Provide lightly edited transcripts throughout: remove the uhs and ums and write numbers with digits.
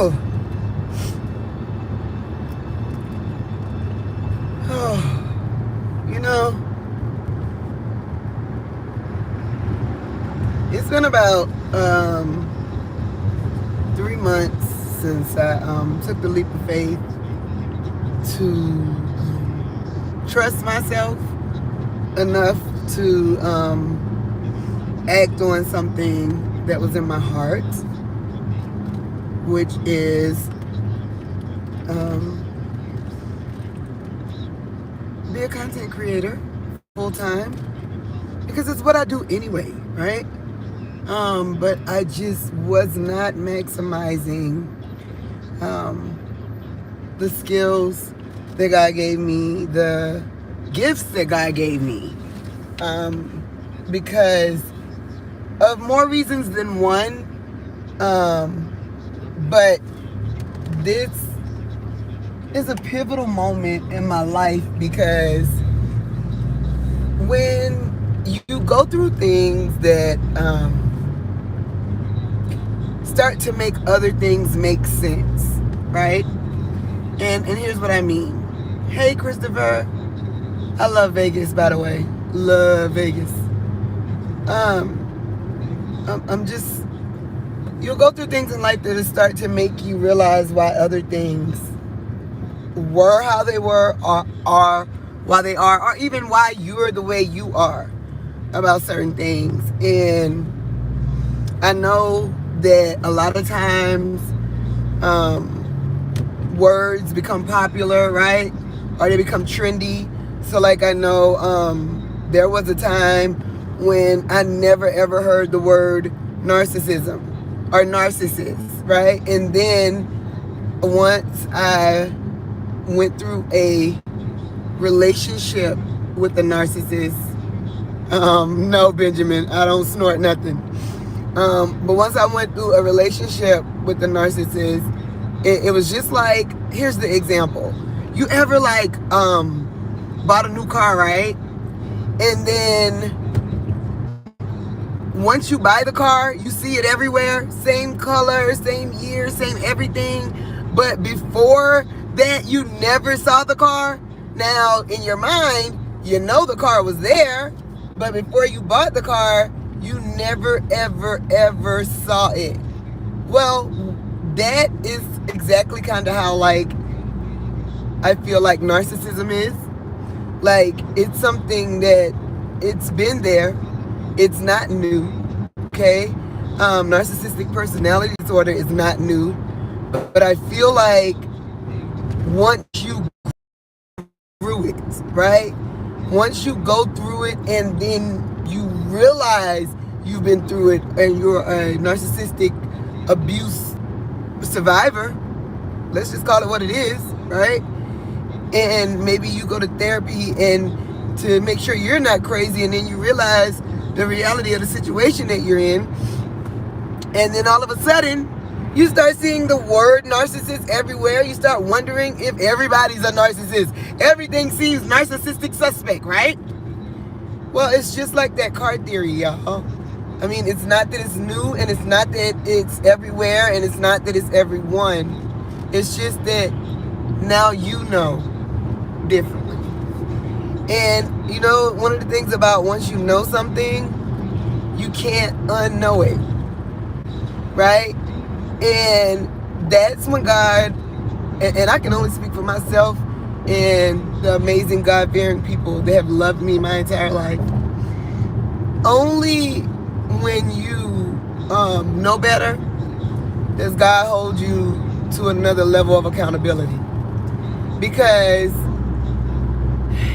You know, it's been about 3 months since I took the leap of faith to trust myself enough to act on something that was in my heart, which is be a content creator full time, because it's what I do anyway, right? But I just was not maximizing the skills that God gave me, the gifts that God gave me, because of more reasons than one. But this is a pivotal moment in my life, because when you go through things that start to make other things make sense, right? And here's what I mean. Hey, Christopher. I love Vegas, by the way. Love Vegas. I'm just, you'll go through things in life that start to make you realize why other things were how they were, or are why they are, or even why you're the way you are about certain things. And I know that a lot of times words become popular, right? Or they become trendy. So like, I know there was a time when I never ever heard the word narcissism or narcissist, right? And then once I went through a relationship with a narcissist, no, Benjamin, I don't snort nothing. But once I went through a relationship with the narcissist, it was just like, here's the example. You ever like bought a new car, right? And then once you buy the car, you see it everywhere, same color, same year, same everything. But before that, you never saw the car. Now, in your mind, you know the car was there, but before you bought the car, you never, ever, ever saw it. Well, that is exactly kind of how, like, I feel like narcissism is. Like, it's something that it's been there. It's not new, okay? Narcissistic personality disorder is not new. But I feel like once you through it, right? Once you go through it and then you realize you've been through it and you're a narcissistic abuse survivor, let's just call it what it is, right? And maybe you go to therapy and to make sure you're not crazy, and then you realize the reality of the situation that you're in, and then all of a sudden you start seeing the word narcissist everywhere. You start wondering if everybody's a narcissist. Everything seems narcissistic suspect, right? Well, it's just like that card theory, y'all. I mean, it's not that it's new, and it's not that it's everywhere, and it's not that it's everyone. It's just that now you know differently. And, you know, one of the things about once you know something, you can't unknow it, right? And that's when God, and I can only speak for myself and the amazing God-fearing people that have loved me my entire life. Only when you know better does God hold you to another level of accountability. Because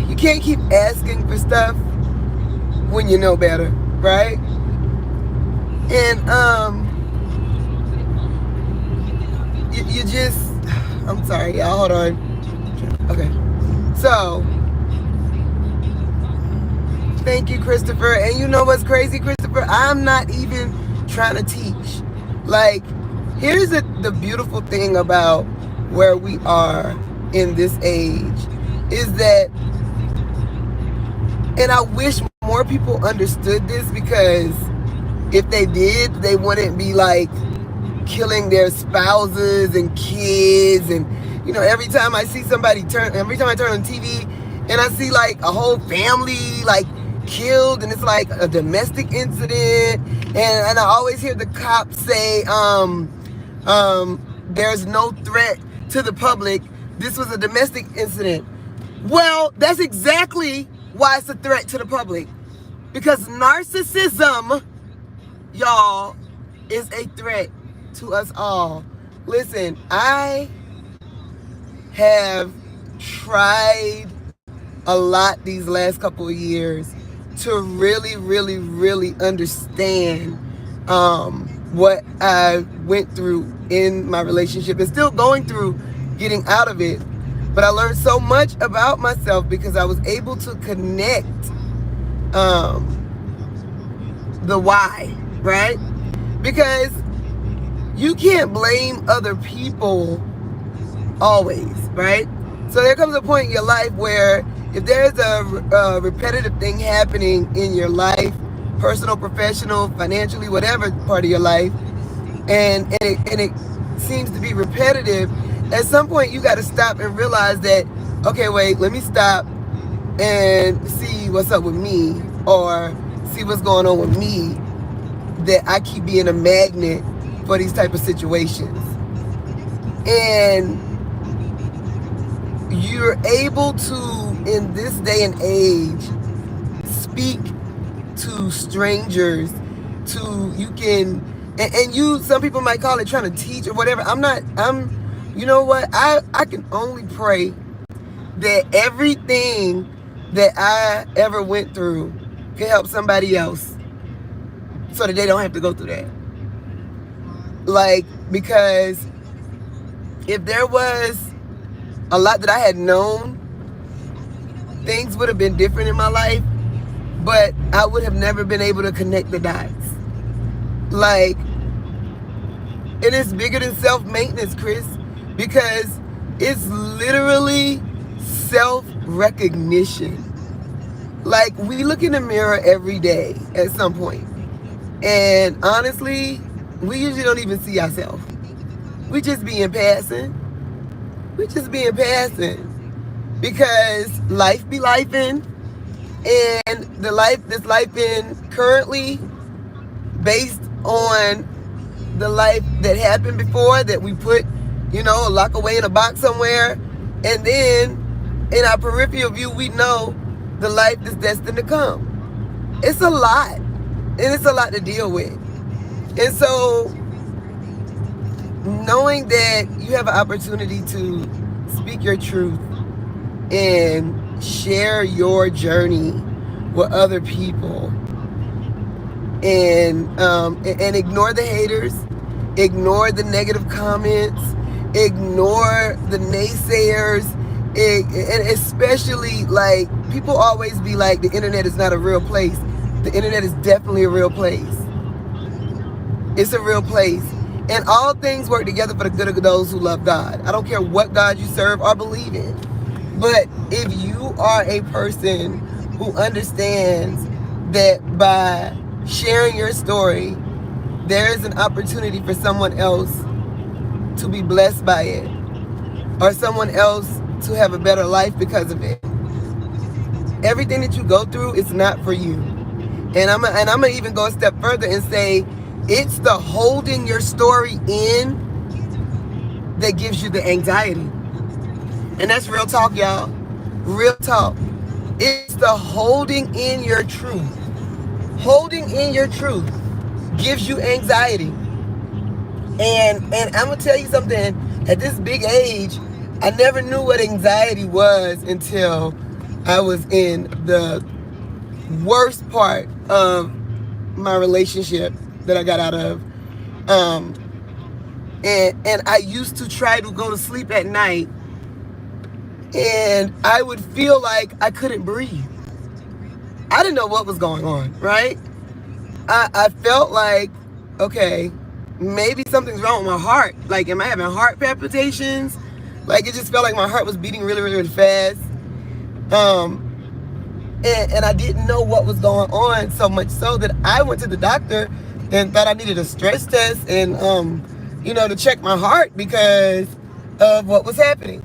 you can't keep asking for stuff when you know better, right? And you just, I'm sorry, y'all, hold on. Okay, so thank you, Christopher. And you know what's crazy, Christopher? I'm not even trying to teach. Like, here's the beautiful thing about where we are in this age, is that, and I wish more people understood this, because if they did, they wouldn't be like killing their spouses and kids. And, you know, every time I turn on TV and I see like a whole family like killed, and it's like a domestic incident, and I always hear the cops say, there's no threat to the public. This was a domestic incident. Well, that's exactly why it's a threat to the public. Because narcissism, y'all, is a threat to us all. Listen, I have tried a lot these last couple of years to really, really, really understand what I went through in my relationship, and still going through getting out of it. But I learned so much about myself because I was able to connect the why, right? Because you can't blame other people always, right? So there comes a point in your life where if there's a repetitive thing happening in your life, personal, professional, financially, whatever part of your life, and it seems to be repetitive, at some point you got to stop and realize that, okay, wait, let me stop and see what's up with me, or see what's going on with me, that I keep being a magnet for these type of situations. And you're able to, in this day and age, speak to strangers, some people might call it trying to teach or whatever. You know what? I can only pray that everything that I ever went through can help somebody else so that they don't have to go through that. Like, because if there was a lot that I had known, things would have been different in my life, but I would have never been able to connect the dots. Like, it is bigger than self-maintenance, Chris, because it's literally self-recognition. Like, we look in the mirror every day at some point, and honestly, we usually don't even see ourselves. We just being passing. Because life be lifing, and this life in currently based on the life that happened before, that we put, lock away in a box somewhere, and then in our peripheral view we know the life that's destined to come. It's a lot, and it's a lot to deal with. And so knowing that you have an opportunity to speak your truth and share your journey with other people, and ignore the haters, ignore the negative comments, ignore the naysayers, and especially, like, people always be like, the internet is not a real place. The internet is definitely a real place. It's a real place. And all things work together for the good of those who love God. I don't care what God you serve or believe in. But if you are a person who understands that by sharing your story, there is an opportunity for someone else to be blessed by it, or someone else to have a better life because of it. Everything that you go through is not for you. And I'm gonna even go a step further and say, it's the holding your story in that gives you the anxiety. And that's real talk, y'all. Real talk. It's the holding in your truth. Holding in your truth gives you anxiety. And I'm gonna tell you something, at this big age, I never knew what anxiety was until I was in the worst part of my relationship that I got out of. And I used to try to go to sleep at night, and I would feel like I couldn't breathe. I didn't know what was going on, right? I felt like, okay, maybe something's wrong with my heart. Like, am I having heart palpitations? Like, it just felt like my heart was beating really, really, really fast. And I didn't know what was going on, so much so that I went to the doctor and thought I needed a stress test and, to check my heart because of what was happening.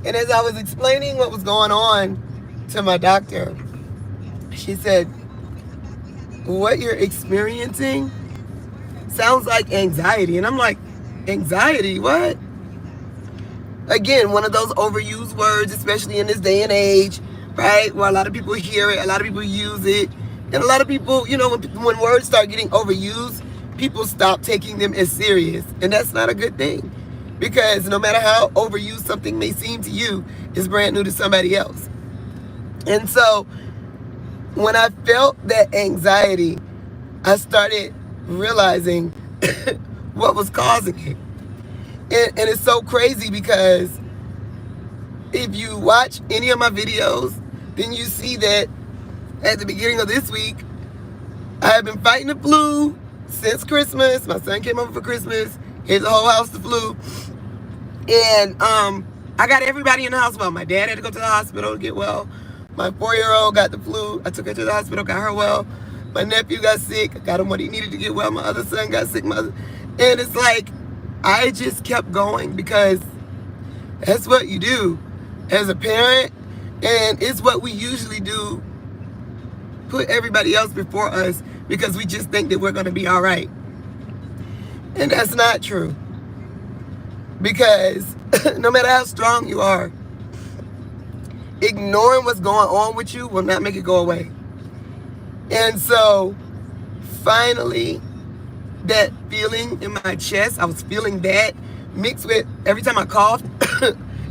And as I was explaining what was going on to my doctor, she said, what you're experiencing sounds like anxiety. And I'm like, anxiety? What? Again, one of those overused words, especially in this day and age, right? Where a lot of people hear it, a lot of people use it. And a lot of people, when words start getting overused, people stop taking them as serious. And that's not a good thing. Because no matter how overused something may seem to you, it's brand new to somebody else. And so when I felt that anxiety, I started realizing what was causing it. And it's so crazy because if you watch any of my videos, then you see that at the beginning of this week, I have been fighting the flu since Christmas. My son came over for Christmas. His whole house the flu. And I got everybody in the house well. My dad had to go to the hospital to get well. My 4-year-old got the flu. I took her to the hospital, got her well. My nephew got sick. I got him what he needed to get well. My other son got sick. And it's like, I just kept going because that's what you do as a parent. And it's what we usually do. Put everybody else before us because we just think that we're going to be all right. And that's not true. Because no matter how strong you are, ignoring what's going on with you will not make it go away. And so, finally, that feeling in my chest, I was feeling that mixed with every time I coughed,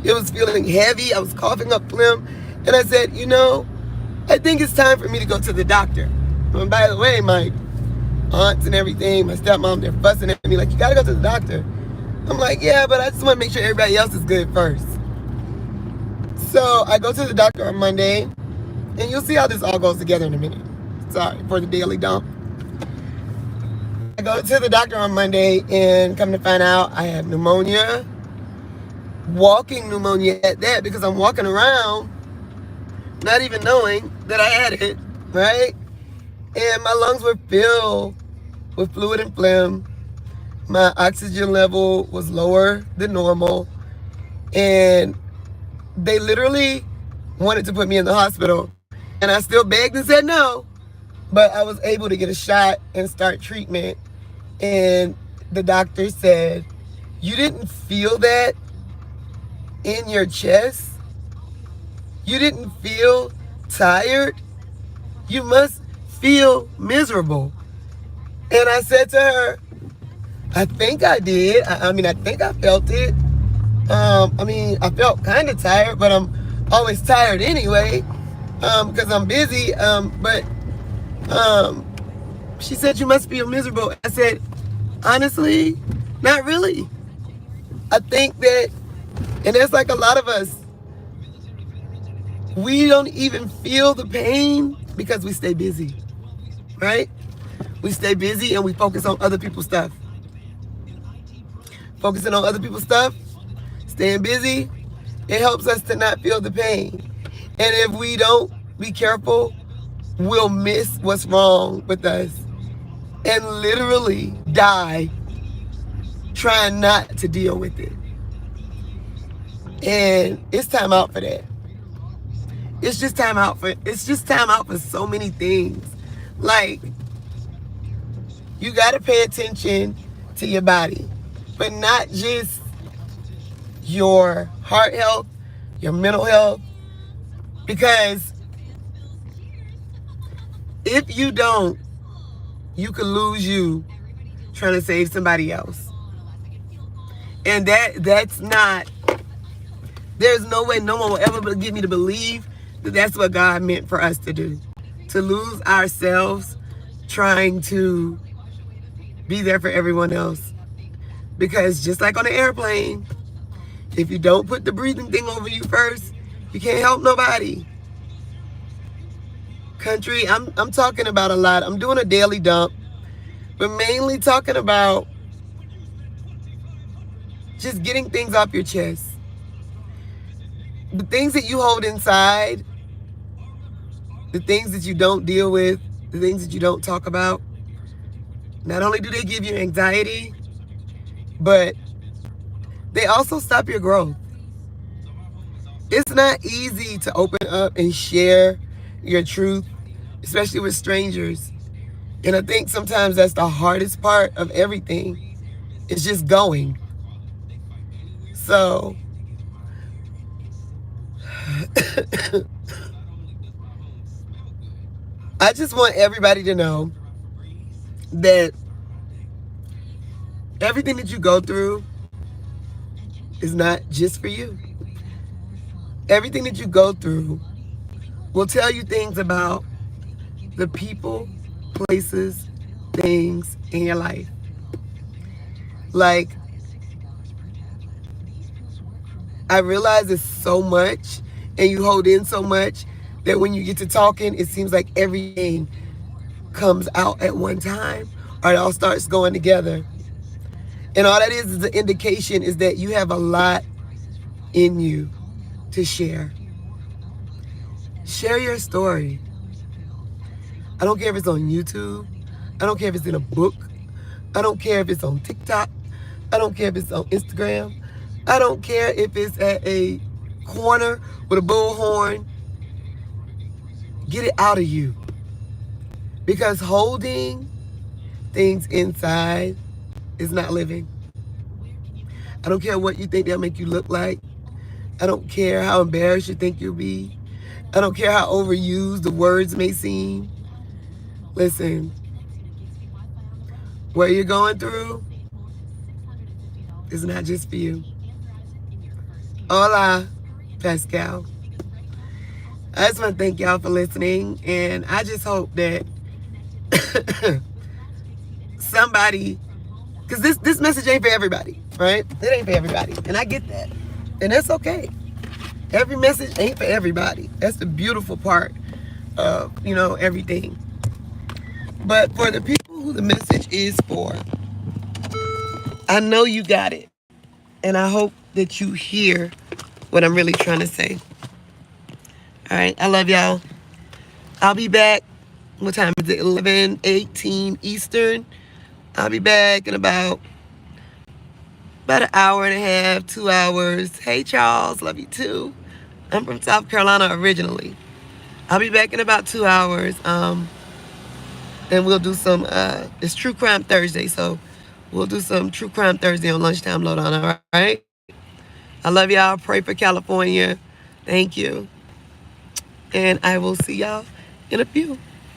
it was feeling heavy. I was coughing up phlegm. And I said, I think it's time for me to go to the doctor. And by the way, my aunts and everything, my stepmom, they're fussing at me like, you got to go to the doctor. I'm like, yeah, but I just want to make sure everybody else is good first. So I go to the doctor on Monday, and you'll see how this all goes together in a minute. Sorry for the daily dump. I go to the doctor on Monday, and come to find out I have pneumonia, walking pneumonia at that, because I'm walking around not even knowing that I had it, right? And my lungs were filled with fluid and phlegm. My oxygen level was lower than normal. And they literally wanted to put me in the hospital. And I still begged and said no. But I was able to get a shot and start treatment. And the doctor said, you didn't feel that in your chest? You didn't feel tired? You must feel miserable. And I said to her, I think I did. I think I felt it. I felt kind of tired, but I'm always tired anyway, because I'm busy. But she said, you must feel miserable. I said, honestly, not really. I think that, and there's like a lot of us, we don't even feel the pain because we stay busy, right? We stay busy and we focus on other people's stuff. Focusing on other people's stuff, staying busy, it helps us to not feel the pain. And if we don't be careful, we'll miss what's wrong with us and literally die trying not to deal with it. And it's time out for that. It's just time out for so many things. Like, you got to pay attention to your body, but not just your heart health, your mental health, because if you don't, you could lose you trying to save somebody else. And that's not, there's no way no one will ever get me to believe that that's what God meant for us to do. To lose ourselves trying to be there for everyone else. Because just like on an airplane, if you don't put the breathing thing over you first, you can't help nobody. Country, I'm talking about a lot. I'm doing a daily dump, but mainly talking about just getting things off your chest. The things that you hold inside, the things that you don't deal with, the things that you don't talk about, not only do they give you anxiety, but they also stop your growth. It's not easy to open up and share your truth, especially with strangers. And I think sometimes that's the hardest part of everything. It's just going. So I just want everybody to know that everything that you go through is not just for you. Everything that you go through will tell you things about the people, places, things in your life. Like, I realize it's so much and you hold in so much that when you get to talking, it seems like everything comes out at one time or it all starts going together. And all that is the indication is that you have a lot in you to share. Share your story. I don't care if it's on YouTube. I don't care if it's in a book. I don't care if it's on TikTok. I don't care if it's on Instagram. I don't care if it's at a corner with a bullhorn. Get it out of you. Because holding things inside is not living. I don't care what you think they'll make you look like. I don't care how embarrassed you think you'll be. I don't care how overused the words may seem. Listen, what you're going through is not just for you. Hola, Pascal. I just want to thank y'all for listening, and I just hope that somebody, because this message ain't for everybody, right? It ain't for everybody, and I get that, and that's okay. Every message ain't for everybody. That's the beautiful part of, everything. But for the people who the message is for, I know you got it, and I hope that you hear what I'm really trying to say. All right, I love y'all. I'll be back. What time is it? 11:18 Eastern. I'll be back in about an hour and a half, 2 hours. Hey, Charles, love you too. I'm from South Carolina originally. I'll be back in about 2 hours. And we'll do some, it's True Crime Thursday, so we'll do some True Crime Thursday on Lunchtime Lowdown, all right? I love y'all. Pray for California. Thank you. And I will see y'all in a few.